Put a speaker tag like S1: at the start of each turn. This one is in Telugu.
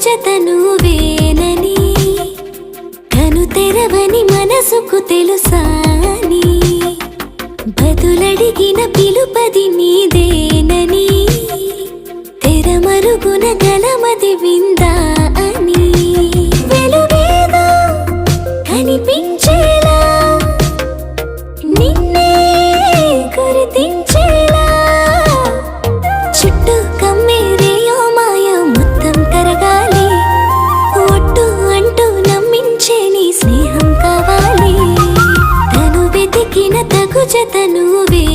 S1: జత నువ్వేనని, కను తెరవని మనసుకు తెలుసాని, బదులడిగిన పిలుపది నీదేనని, తెరమరుగున గలమది విందా అని, వెలుగేదో కనిపించేలా నిన్నే గుర్తించేలా, చుట్టూ కమ్మేరేయో మాయ మొత్తం కరగాలి, ఒట్టు అంటూ నమ్మించే నీ స్నేహం కావాలి, తను వెతికిన తగు జత నువ్వే